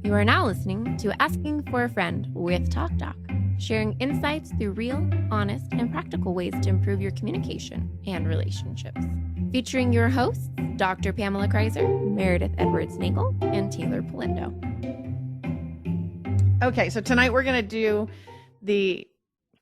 You are now listening to Asking for a Friend with Talkdoc, sharing insights through real, honest, and practical ways to improve your communication and relationships. Featuring your hosts, Dr. Pamela Kreiser, Meredith Edwards-Nagel, and Taylor Polindo. Okay, so tonight we're going to do the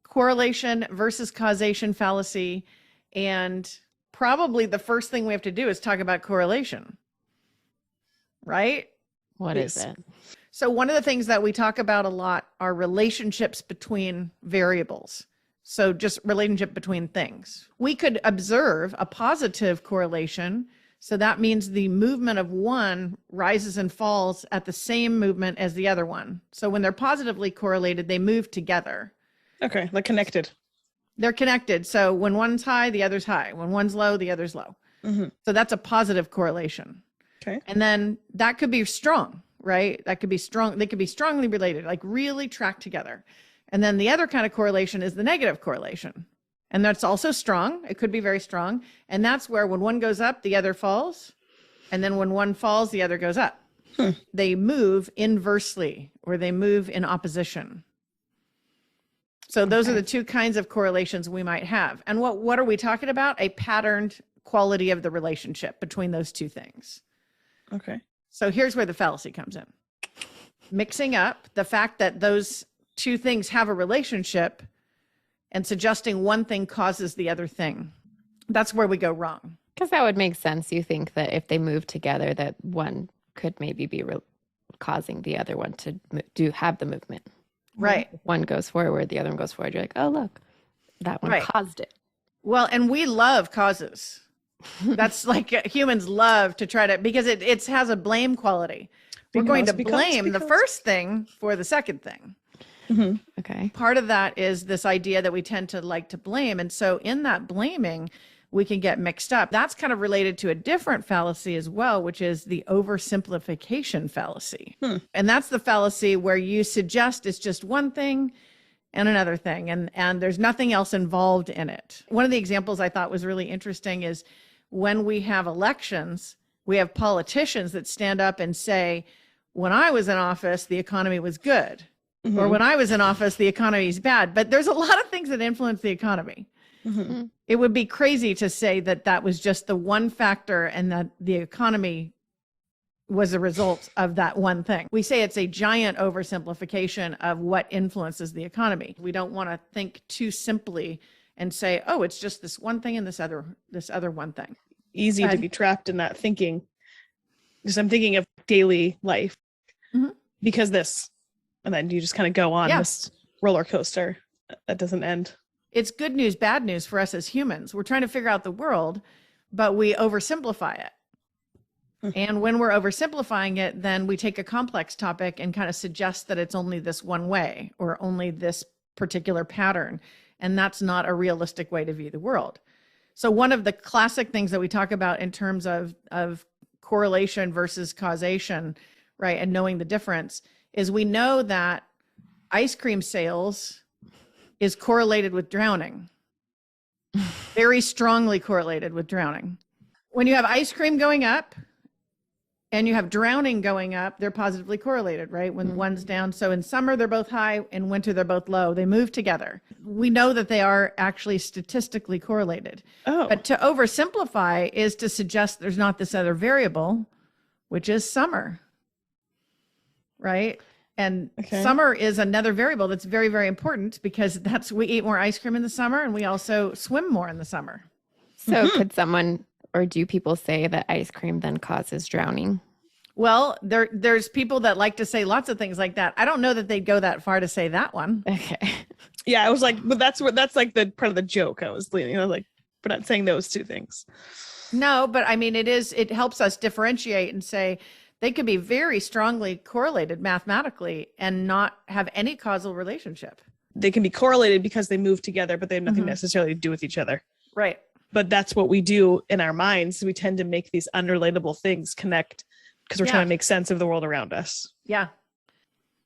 correlation versus causation fallacy, and probably the first thing we have to do is talk about correlation, right? What is it? So one of the things that we talk about a lot are relationships between variables. So just relationship between things. We could observe a positive correlation. So that means the movement of one rises and falls at the same movement as the other one. So when they're positively correlated, they move together. Okay, they're connected. They're connected. So when one's high, the other's high. When one's low, the other's low. Mm-hmm. So that's a positive correlation. Okay. And then that could be strong, right? That could be strong. They could be strongly related, like really tracked together. And then the other kind of correlation is the negative correlation. And that's also strong. It could be very strong. And that's where when one goes up, the other falls. And then when one falls, the other goes up. They move inversely, or they move in opposition. So those are the two kinds of correlations we might have. And what are we talking about? A patterned quality of the relationship between those two things. Okay. So here's where the fallacy comes in. Mixing up the fact that those two things have a relationship and suggesting one thing causes the other thing. That's where we go wrong. Because that would make sense. You think that if they move together, that one could maybe be causing the other one to have the movement. Right. If one goes forward, the other one goes forward. You're like, oh, look, that one caused it. Well, and we love causes. That's like humans love to try to, because it has a blame quality. We're going to blame the first thing for the second thing. Mm-hmm. Okay. Part of that is this idea that we tend to like to blame. And so in that blaming, we can get mixed up. That's kind of related to a different fallacy as well, which is the oversimplification fallacy. And that's the fallacy where you suggest it's just one thing and another thing, and there's nothing else involved in it. One of the examples I thought was really interesting is when we have elections, we have politicians that stand up and say, when I was in office, the economy was good. Mm-hmm. Or when I was in office, the economy is bad. But there's a lot of things that influence the economy. Mm-hmm. It would be crazy to say that that was just the one factor and that the economy was a result of that one thing. We say it's a giant oversimplification of what influences the economy. We don't want to think too simply and say, oh, it's just this one thing and this other one thing. Easy to be trapped in that thinking. Because I'm thinking of daily life. Mm-hmm. Because this, and then you just kind of go on this roller coaster that doesn't end. It's good news, bad news for us as humans. We're trying to figure out the world, but we oversimplify it. And when we're oversimplifying it, then we take a complex topic and kind of suggest that it's only this one way or only this particular pattern. And that's not a realistic way to view the world. So one of the classic things that we talk about in terms of correlation versus causation, right, and knowing the difference is we know that ice cream sales is correlated with drowning. Very strongly correlated with drowning. When you have ice cream going up and you have drowning going up, they're positively correlated, right? When one's down. So in summer, they're both high. In winter, they're both low. They move together. We know that they are actually statistically correlated. Oh. But to oversimplify is to suggest there's not this other variable, which is summer, right? And summer is another variable that's very, very important because we eat more ice cream in the summer and we also swim more in the summer. So could someone, or do people say that ice cream then causes drowning? Well, there's people that like to say lots of things like that. I don't know that they'd go that far to say that one. Okay. Yeah, I was like, but that's like the part of the joke I was leaning. I was like, we're not saying those two things. No, but I mean, it helps us differentiate and say they could be very strongly correlated mathematically and not have any causal relationship. They can be correlated because they move together, but they have nothing necessarily to do with each other. Right. But that's what we do in our minds. We tend to make these unrelatable things connect because we're trying to make sense of the world around us. Yeah.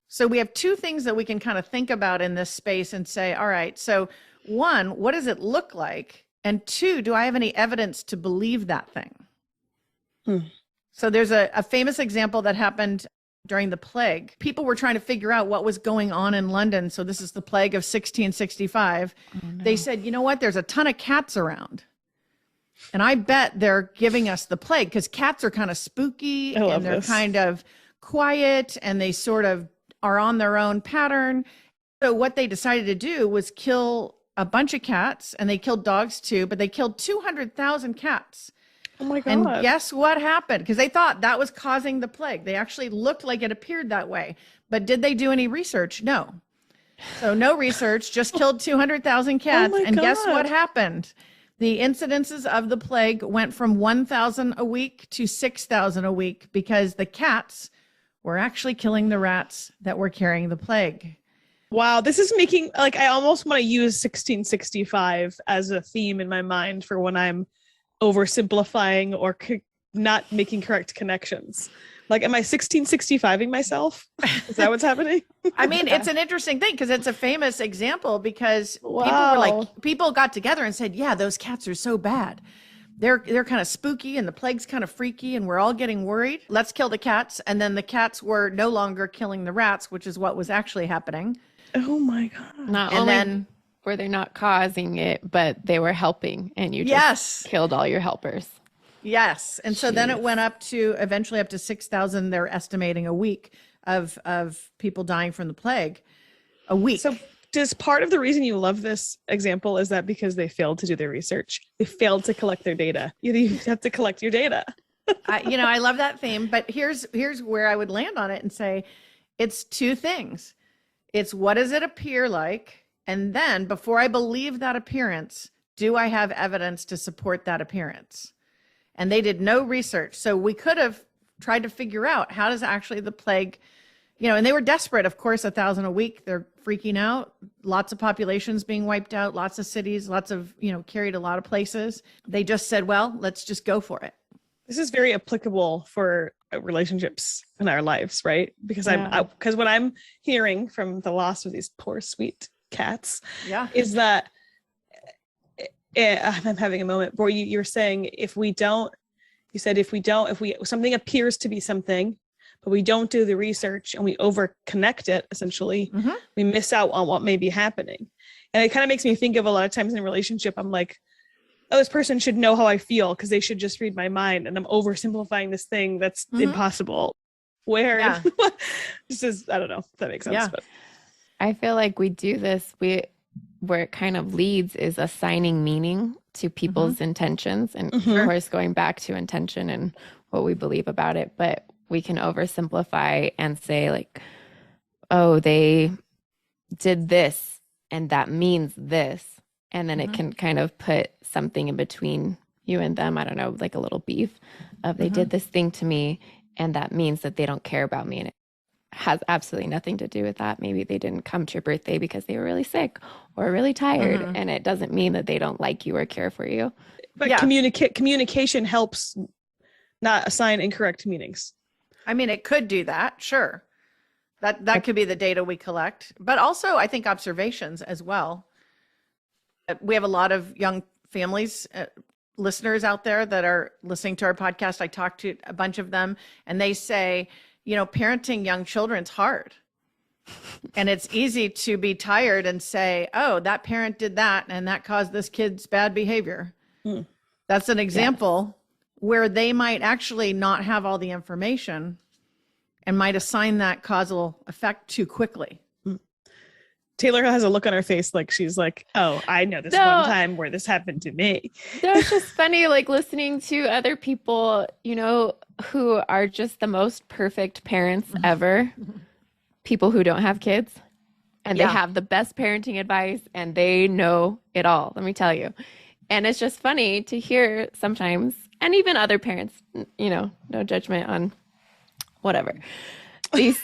So we have two things that we can kind of think about in this space and say, all right, so one, what does it look like? And two, do I have any evidence to believe that thing? So there's a famous example that happened during the plague. People were trying to figure out what was going on in London. So this is the plague of 1665. Oh, no. They said, you know what? There's a ton of cats around. And I bet they're giving us the plague because cats are kind of spooky and they're kind of quiet and they sort of are on their own pattern. So what they decided to do was kill a bunch of cats, and they killed dogs too, but they killed 200,000 cats. Oh my God. And guess what happened? Because they thought that was causing the plague. They actually looked like it appeared that way. But did they do any research? No. So no research, just killed 200,000 cats. Oh and guess what happened? The incidences of the plague went from 1,000 a week to 6,000 a week because the cats were actually killing the rats that were carrying the plague. Wow, this is making, like, I almost want to use 1665 as a theme in my mind for when I'm oversimplifying or not making correct connections. Like, am I 1665ing myself? Is that what's happening? I mean, it's an interesting thing because it's a famous example because people got together and said, yeah, those cats are so bad. They're kind of spooky and the plague's kind of freaky and we're all getting worried. Let's kill the cats. And then the cats were no longer killing the rats, which is what was actually happening. Oh my God. Not only were they not causing it, but they were helping, and you just killed all your helpers. Yes. And so then it went up to eventually up to 6,000. They're estimating a week of people dying from the plague a week. So does part of the reason you love this example is that because they failed to do their research? They failed to collect their data. You have to collect your data. I love that theme, but here's where I would land on it and say it's two things. It's what does it appear like? And then before I believe that appearance, do I have evidence to support that appearance? And they did no research. So we could have tried to figure out how does actually the plague, and they were desperate, of course, 1,000 a week. They're freaking out. Lots of populations being wiped out, lots of cities, lots of, carried a lot of places. They just said, well, let's just go for it. This is very applicable for relationships in our lives, right? Because because what I'm hearing from the loss of these poor, sweet cats is that I'm having a moment where you're saying if something appears to be something, but we don't do the research and we over connect it, essentially, we miss out on what may be happening. And it kind of makes me think of a lot of times in a relationship, I'm like, oh, this person should know how I feel because they should just read my mind. And I'm oversimplifying this thing that's impossible. Where this is, I don't know if that makes sense. Yeah. But I feel like we do this, where it kind of leads is assigning meaning to people's intentions. And of course, going back to intention and what we believe about it. But we can oversimplify and say like, oh, they did this and that means this. And then it can kind of put something in between you and them. I don't know, like a little beef of they did this thing to me and that means that they don't care about me. And it has absolutely nothing to do with that. Maybe they didn't come to your birthday because they were really sick or really tired. And it doesn't mean that they don't like you or care for you. But communication helps not assign incorrect meanings. I mean, it could do that. Sure. That could be the data we collect, but also I think observations as well. We have a lot of young families, listeners out there that are listening to our podcast. I talked to a bunch of them and they say, parenting young children's hard. And it's easy to be tired and say, oh, that parent did that and that caused this kid's bad behavior. That's an example where they might actually not have all the information and might assign that causal effect too quickly. Taylor has a look on her face like she's like, oh, I know this one time where this happened to me. That was just funny, like listening to other people, who are just the most perfect parents ever. People who don't have kids and they have the best parenting advice and they know it all, let me tell you. And it's just funny to hear sometimes, and even other parents, no judgment on whatever. These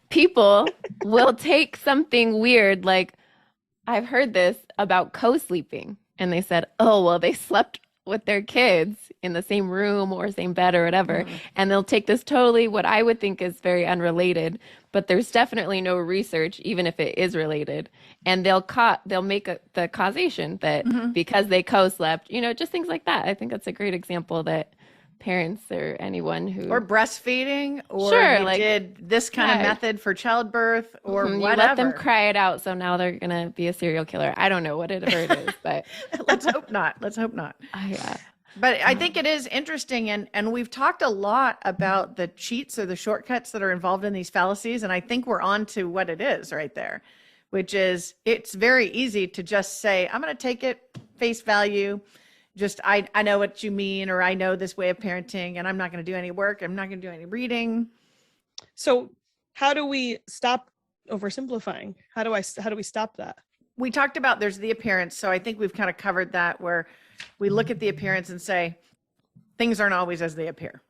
people will take something weird, like I've heard this about co-sleeping, and they said, oh, well, they slept with their kids in the same room or same bed or whatever, and they'll take this totally what I would think is very unrelated, but there's definitely no research, even if it is related, and they'll make the causation that because they co-slept, just things like that. I think that's a great example that parents or anyone who or breastfeeding, or Sure, you like- did this kind of Yeah. method for childbirth, or you whatever. let them cry it out, so now they're gonna be a serial killer. I don't know whatever it is, but Let's hope not. Let's hope not. yeah. But I think it is interesting, and we've talked a lot about the cheats or the shortcuts that are involved in these fallacies, and I think we're on to what it is right there, which is it's very easy to just say, I'm going to take it face value. Just, I know what you mean, or I know this way of parenting, and I'm not going to do any work. I'm not going to do any reading. So how do we stop oversimplifying? How do we stop that? We talked about there's the appearance. So I think we've kind of covered that, where we look at the appearance and say, things aren't always as they appear.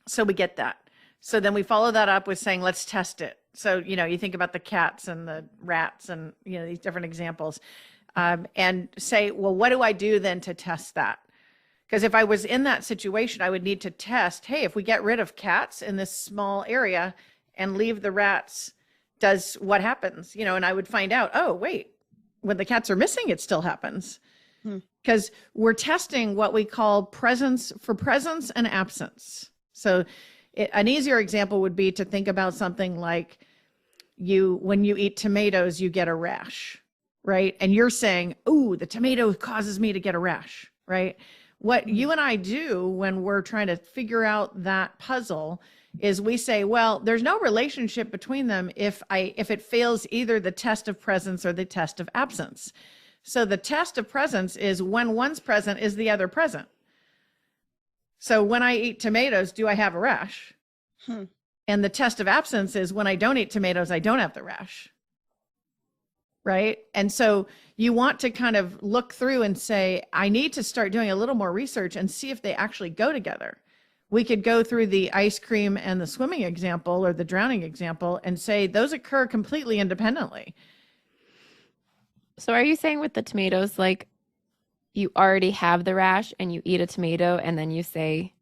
So we get that. So then we follow that up with saying, let's test it. So, you think about the cats and the rats and, these different examples, and say, well, what do I do then to test that? Because if I was in that situation, I would need to test, hey, if we get rid of cats in this small area and leave the rats, what happens? And I would find out, oh, wait, when the cats are missing, it still happens. Because we're testing what we call presence and absence. So an easier example would be to think about something like when you eat tomatoes, you get a rash, right? And you're saying, ooh, the tomato causes me to get a rash, right? What you and I do when we're trying to figure out that puzzle is we say, well, there's no relationship between them if it fails either the test of presence or the test of absence. So the test of presence is when one's present, is the other present? So when I eat tomatoes, do I have a rash? And the test of absence is when I don't eat tomatoes, I don't have the rash. Right? And so you want to kind of look through and say, I need to start doing a little more research and see if they actually go together. We could go through the ice cream and the swimming example or the drowning example and say those occur completely independently. So are you saying with the tomatoes, like you already have the rash and you eat a tomato and then you say,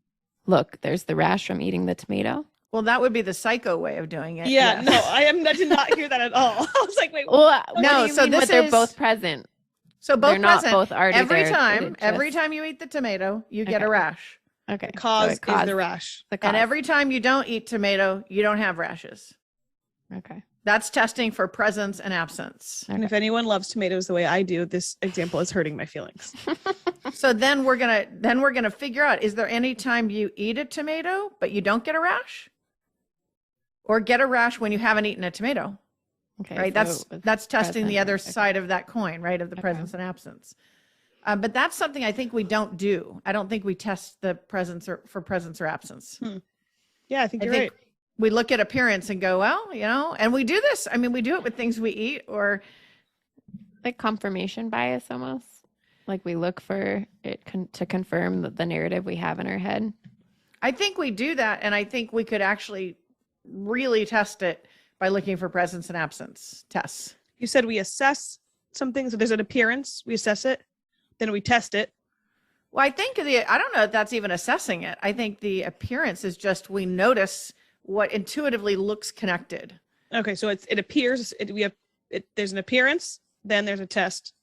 look, there's the rash from eating the tomato? Well, that would be the psycho way of doing it. Yeah, yes. no, I did not hear that at all. I was like, wait, Well, no, so but this they're is both present. So both They're not present. both already every there. time, It every just- time you eat the tomato, you get a Okay. rash. Okay. the cause So it is caused the rash. the cause. And every time you don't eat tomato, you don't have rashes. Okay. That's testing for presence and absence. And if anyone loves tomatoes the way I do, this example is hurting my feelings. So then we're gonna figure out, is there any time you eat a tomato but you don't get a rash? Or get a rash when you haven't eaten a tomato? Okay. Right? so That's testing the present, other okay. side of that coin, right? Of the Okay. presence and absence. But that's something I think we don't do. I don't think we test the presence for presence or absence. Yeah, I think I you're think right. we look at appearance and go, well, and we do this. I mean, we do it with things we eat, or like confirmation bias almost. Like we look for it to confirm the narrative we have in our head. I think we do that. And I think we could actually really test it by looking for presence and absence tests. You said we assess something. So there's an appearance, we assess it, then we test it. Well, I think I don't know if that's even assessing it. I think the appearance is just we notice what intuitively looks connected. Okay, so it appears there's an appearance, then there's a test.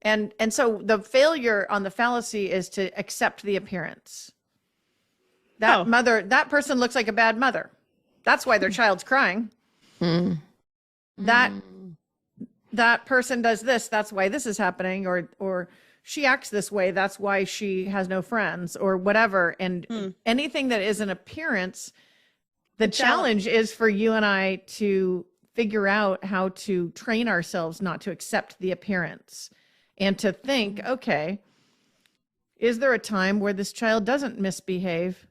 And so the failure on the fallacy is to accept the appearance. That person looks like a bad mother. That's why their child's crying. That person does this, that's why this is happening, or she acts this way, that's why she has no friends, or whatever. And anything that is an appearance, the challenge is for you and I to figure out how to train ourselves not to accept the appearance and to think, okay, is there a time where this child doesn't misbehave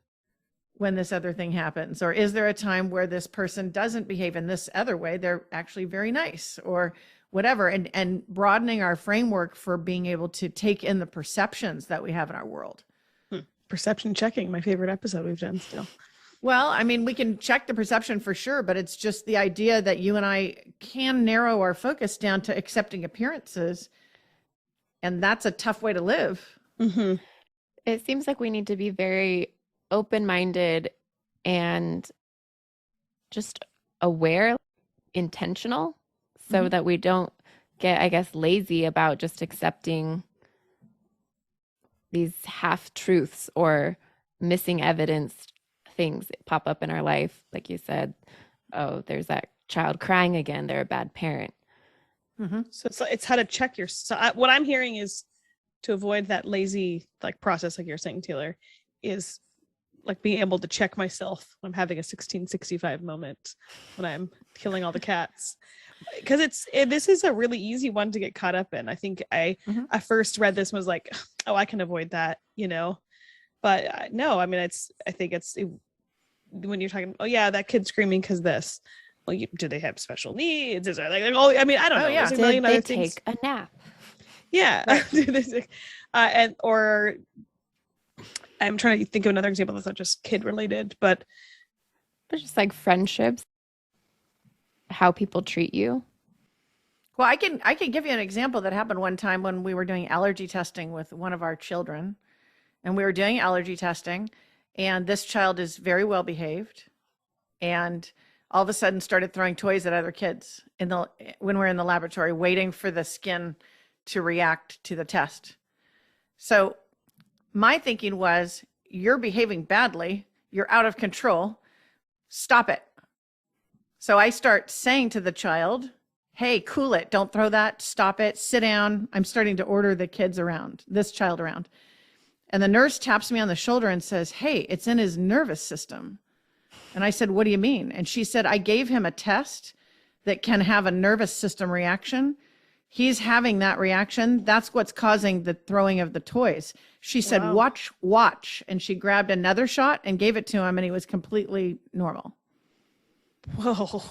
when this other thing happens? Or is there a time where this person doesn't behave in this other way? They're actually very nice, or whatever. And broadening our framework for being able to take in the perceptions that we have in our world. Perception checking, my favorite episode we've done still. Well, I mean, we can check the perception for sure, but it's just the idea that you and I can narrow our focus down to accepting appearances. And that's a tough way to live. Mm-hmm. It seems like we need to be very open-minded and just aware, intentional, so that we don't get, I guess, lazy about just accepting these half truths or missing evidence things pop up in our life. Like you said, oh, there's that child crying again. They're a bad parent. So it's how to check your. What I'm hearing is to avoid that lazy like process, like you're saying, Teighlor, is like being able to check myself when I'm having a 1665 moment, when I'm killing all the cats. Because this is a really easy one to get caught up in. I think I first read this and was like, oh, I can avoid that, But no, I mean, I think when you're talking, oh yeah, that kid's screaming because this. Well, do they have special needs? Is there I mean, I don't know. Yeah. There's a Did million they other take things. a nap? Yeah. Right. Or I'm trying to think of another example that's not just kid related, but Just like friendships, how people treat you. Well, I can give you an example that happened one time when we were doing allergy testing with one of our children, and we were doing allergy testing, and this child is very well behaved, and all of a sudden started throwing toys at other kids when we're in the laboratory waiting for the skin to react to the test. So my thinking was, you're behaving badly, you're out of control, stop it. So I start saying to the child, hey, cool it, don't throw that, stop it, sit down. I'm starting to order the kids around, this child around. And the nurse taps me on the shoulder and says, hey, it's in his nervous system. And I said, what do you mean? And she said, I gave him a test that can have a nervous system reaction. He's having that reaction. That's what's causing the throwing of the toys. She said, Wow. watch. And she grabbed another shot and gave it to him, and he was completely normal. whoa.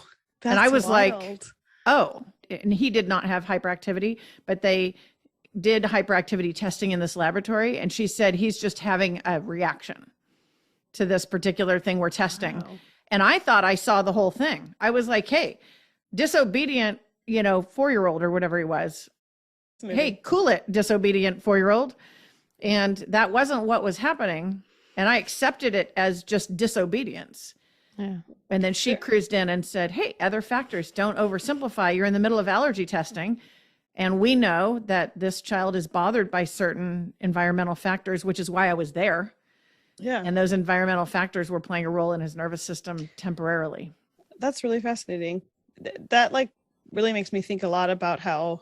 And I was like, wild. oh, and he did not have hyperactivity, but they did hyperactivity testing in this laboratory. And she said, he's just having a reaction to this particular thing we're testing. Wow. And I thought I saw the whole thing. I was like, hey, disobedient, 4-year-old or whatever he was. Hey, cool it, disobedient 4-year-old. And that wasn't what was happening. And I accepted it as just disobedience. Yeah. And then she cruised in and said, hey, other factors, don't oversimplify. You're in the middle of allergy testing. And we know that this child is bothered by certain environmental factors, which is why I was there. Yeah. And those environmental factors were playing a role in his nervous system temporarily. That's really fascinating. That like really makes me think a lot about how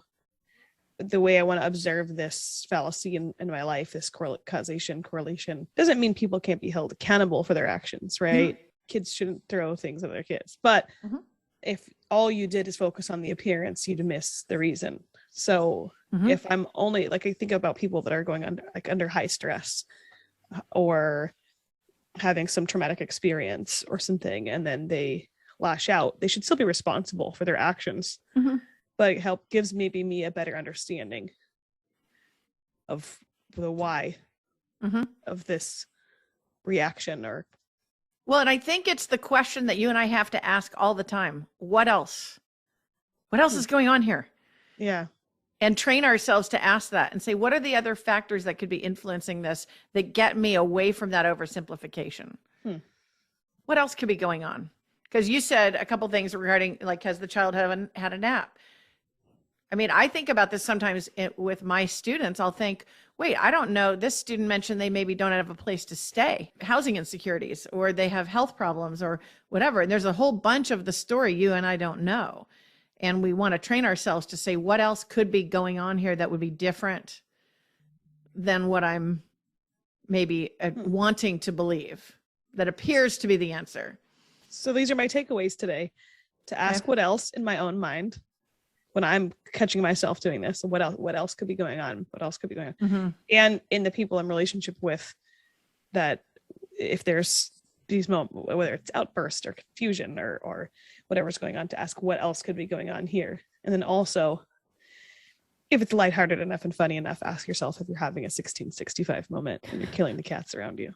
the way I want to observe this fallacy in my life, this causation correlation, doesn't mean people can't be held accountable for their actions, right? Mm-hmm. Kids shouldn't throw things at their kids. But if all you did is focus on the appearance, you'd miss the reason. So if I'm only like, I think about people that are going under high stress or having some traumatic experience or something, and then they lash out, they should still be responsible for their actions. But it gives maybe me a better understanding of the why of this reaction. Or well, and I think it's the question that you and I have to ask all the time. What else? What else is going on here? Yeah. And train ourselves to ask that and say, what are the other factors that could be influencing this that get me away from that oversimplification? What else could be going on? Because you said a couple things regarding, like, has the child had a nap? I mean, I think about this sometimes with my students. I'll think, wait, I don't know. This student mentioned they maybe don't have a place to stay, housing insecurities, or they have health problems or whatever. And there's a whole bunch of the story you and I don't know. And we want to train ourselves to say, what else could be going on here that would be different than what I'm maybe wanting to believe that appears to be the answer. So these are my takeaways today: to ask what else in my own mind when I'm catching myself doing this, what else could be going on? What else could be going on? And in the people I'm relationship with, that if there's these moments, whether it's outburst or confusion or whatever's going on, to ask what else could be going on here. And then also, if it's lighthearted enough and funny enough, ask yourself if you're having a 1665 moment and you're killing the cats around you.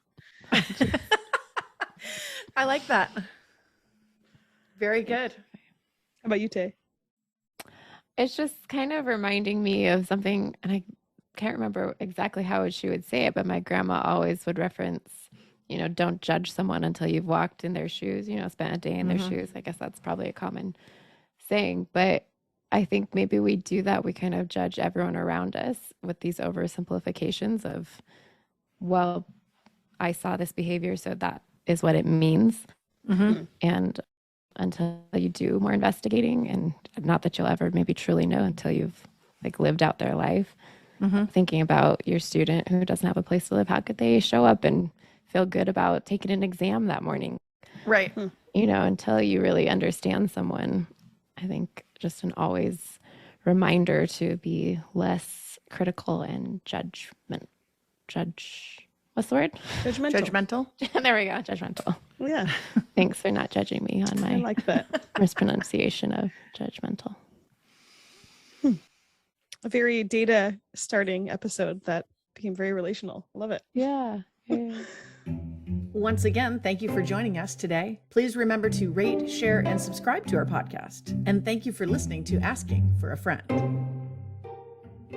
I like that. Very good. How about you, Tay? It's just kind of reminding me of something, and I can't remember exactly how she would say it, but my grandma always would reference, don't judge someone until you've walked in their shoes, spent a day in their shoes. I guess that's probably a common saying, but I think maybe we do that. We kind of judge everyone around us with these oversimplifications of, well, I saw this behavior, so that is what it means. Mm-hmm. And until you do more investigating, and not that you'll ever maybe truly know until you've like lived out their life, thinking about your student who doesn't have a place to live, how could they show up and feel good about taking an exam that morning? Right. You know, until you really understand someone, I think just an always reminder to be less critical and what's the word? Judgmental. There we go. Judgmental. Yeah. Thanks for not judging me on I my like that. mispronunciation of judgmental. A very data starting episode that became very relational. Love it. Yeah. Once again, thank you for joining us today. Please remember to rate, share, and subscribe to our podcast. And thank you for listening to Asking for a Friend.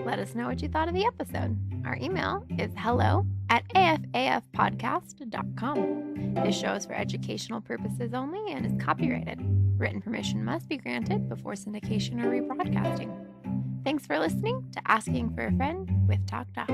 Let us know what you thought of the episode. Our email is hello@afafpodcast.com. This show is for educational purposes only and is copyrighted. Written permission must be granted before syndication or rebroadcasting. Thanks for listening to Asking for a Friend with Talkdoc.